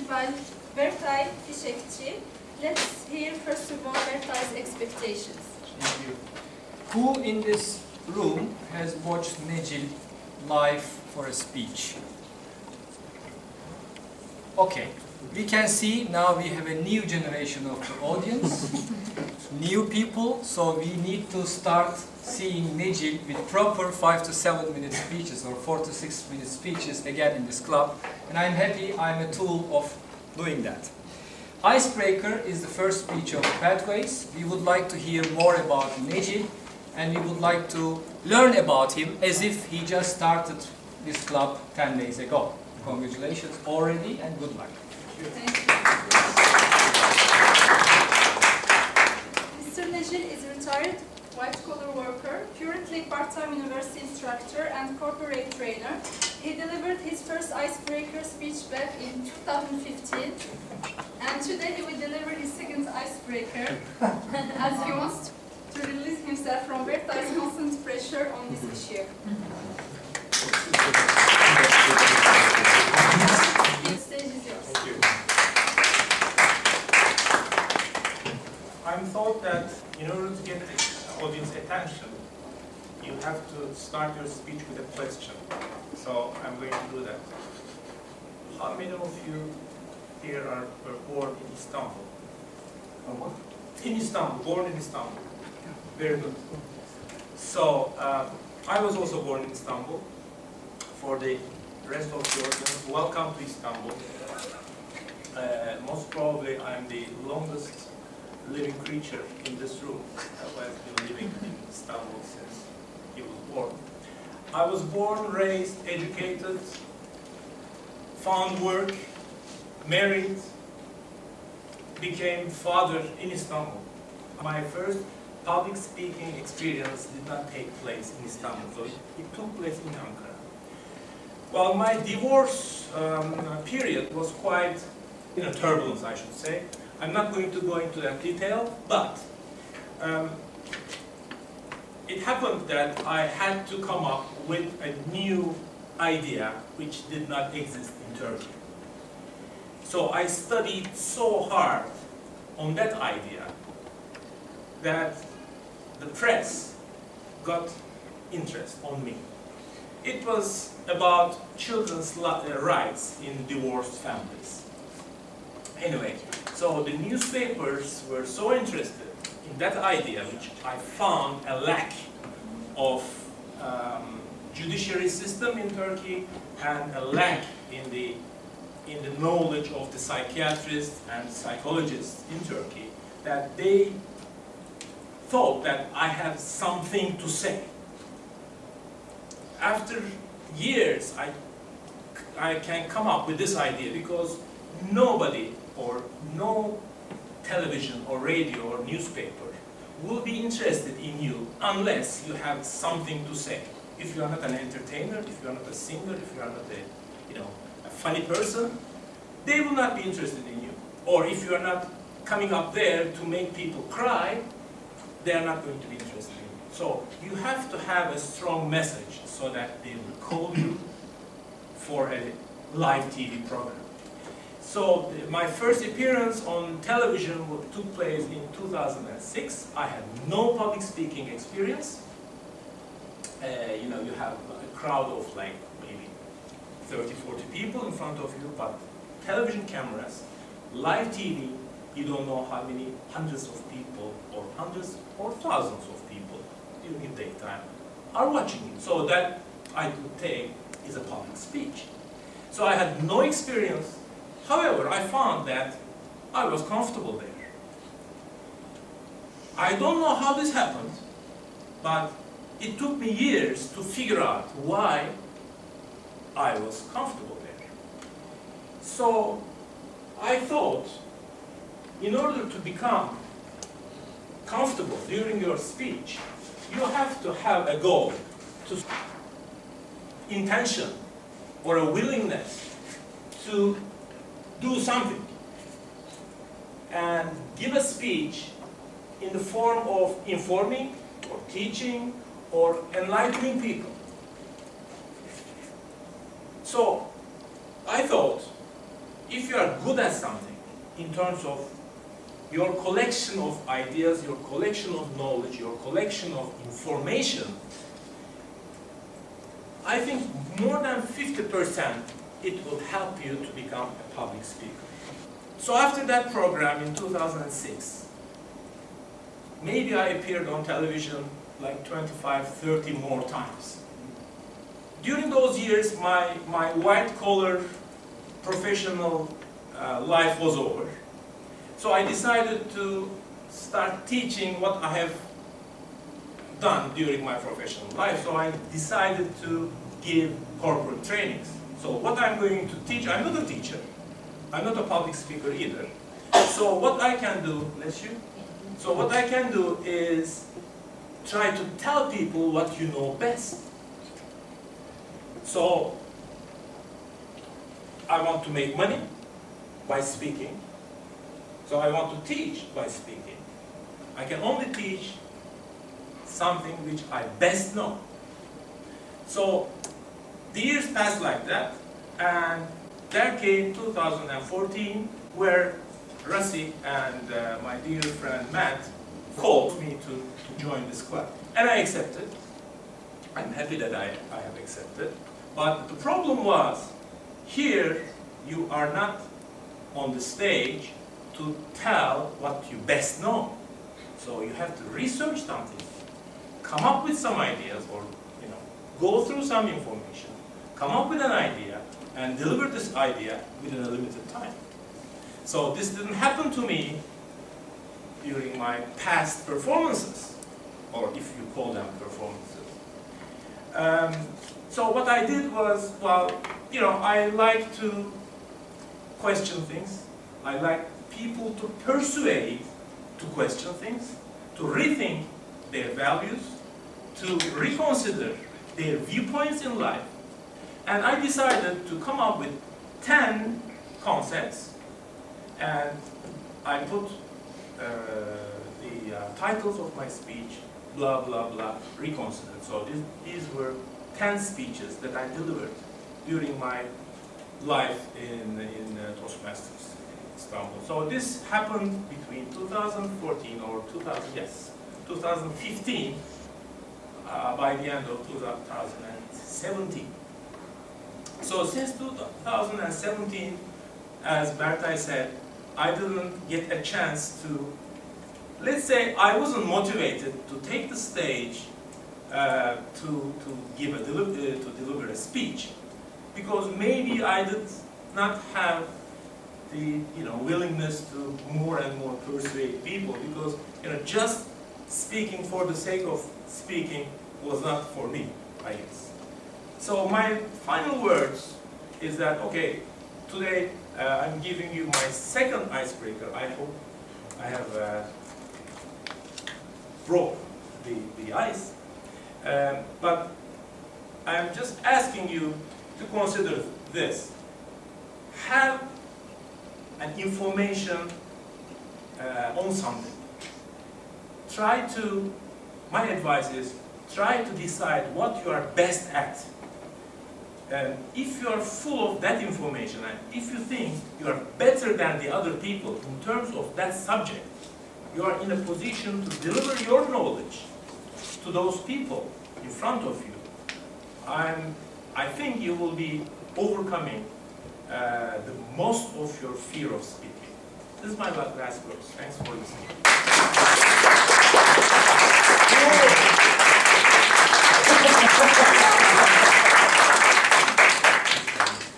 by Bertay Fişekçi. Let's hear first of all Bertay's expectations. Thank you. Who in this room has watched Necil live for a speech? Okay, we can see now we have a new generation of the audience, new people, so we need to start seeing Necil with proper 5 to 7 minute speeches or 4 to 6 minute speeches again in this club, and I'm happy I'm a tool of doing that. Icebreaker is the first speech of Pathways. We would like to hear more about Necil, and we would like to learn about him as if he just started this club 10 days ago. Congratulations already and good luck. Thank you. Mr. Necil is a retired white-collar worker, currently part-time university instructor and corporate trainer. He delivered his first icebreaker speech back in 2015, and today he will deliver his second icebreaker as he wants to release himself from Bertay's constant pressure on this issue. The stage is yours. Thank you. I'm thought that in order to get the audience attention, you have to start your speech with a question. So I'm going to do that. How many of you here were born in Istanbul? In Istanbul, born in Istanbul. Very good. So I was also born in Istanbul. For the rest of the audience, welcome to Istanbul. Most probably I am the longest living creature in this room who has been living in Istanbul since he was born. I was born, raised, educated, found work, married, became father in Istanbul. My first public speaking experience did not take place in Istanbul, so it took place in Ankara. Well, my divorce period was quite, turbulence, I should say. I'm not going to go into that detail, but it happened that I had to come up with a new idea which did not exist in Turkey. So I studied so hard on that idea that the press got interest on me. It was about children's rights in divorced families. Anyway, so the newspapers were so interested in that idea, which I found a lack of judiciary system in Turkey and a lack in the knowledge of the psychiatrists and psychologists in Turkey, that they thought that I had something to say. After years, I can come up with this idea because nobody or no television or radio or newspaper will be interested in you unless you have something to say. If you are not an entertainer, if you are not a singer, if you are not a funny person, they will not be interested in you. Or if you are not coming up there to make people cry, they are not going to be interested in you. So you have to have a strong message so that they will call you for a live TV program. So my first appearance on television took place in 2006. I had no public speaking experience. You have a crowd of like maybe 30, 40 people in front of you, but television cameras, live TV, you don't know how many hundreds of people or hundreds or thousands of people during the daytime are watching you. So that I could take is a public speech. So I had no experience. However, I found that I was comfortable there. I don't know how this happened, but it took me years to figure out why I was comfortable there. So I thought, in order to become comfortable during your speech, you have to have a goal, intention, or a willingness to do something and give a speech in the form of informing or teaching or enlightening people. So I thought, if if you are good at something in terms of your collection of ideas, your collection of knowledge, your collection of information, I think more than 50% it will help you to become a public speaker. So after that program in 2006, maybe I appeared on television like 25, 30 more times. During those years, my white-collar professional life was over. So I decided to start teaching what I have done during my professional life. So I decided to give corporate trainings. So what I'm going to teach, I'm not a teacher. I'm not a public speaker either. So what I can do, So what I can do is try to tell people what you know best. So I want to make money by speaking. So I want to teach by speaking. I can only teach something which I best know. So the years passed like that, and there came 2014, where Rassi and my dear friend Matt called me to join this club. And I accepted. I'm happy that I have accepted. But the problem was, here you are not on the stage to tell what you best know. So you have to research something, come up with some ideas, or go through some information, come up with an idea, and deliver this idea within a limited time. So this didn't happen to me during my past performances, or if you call them performances. So what I did was, I like to question things. I like people to persuade to question things, to rethink their values, to reconsider their viewpoints in life. And I decided to come up with 10 concepts, and I put the titles of my speech, blah, blah, blah, reconsidered. So these were 10 speeches that I delivered during my life in Toastmasters in Istanbul. So this happened between 2014 or 2015, by the end of 2017. So since 2017, as Bertay said, I didn't get a chance to, let's say I wasn't motivated to take the stage to deliver a speech, because maybe I did not have the willingness to more and more persuade people, because just speaking for the sake of speaking was not for me, I guess. So my final words is that, okay, today I'm giving you my second icebreaker. I hope I have broke the ice. But I'm just asking you to consider this. Have an information on something. My advice is, try to decide what you are best at. If you are full of that information, and if you think you are better than the other people in terms of that subject, you are in a position to deliver your knowledge to those people in front of you. I think you will be overcoming the most of your fear of speaking. This is my last words. Thanks for listening.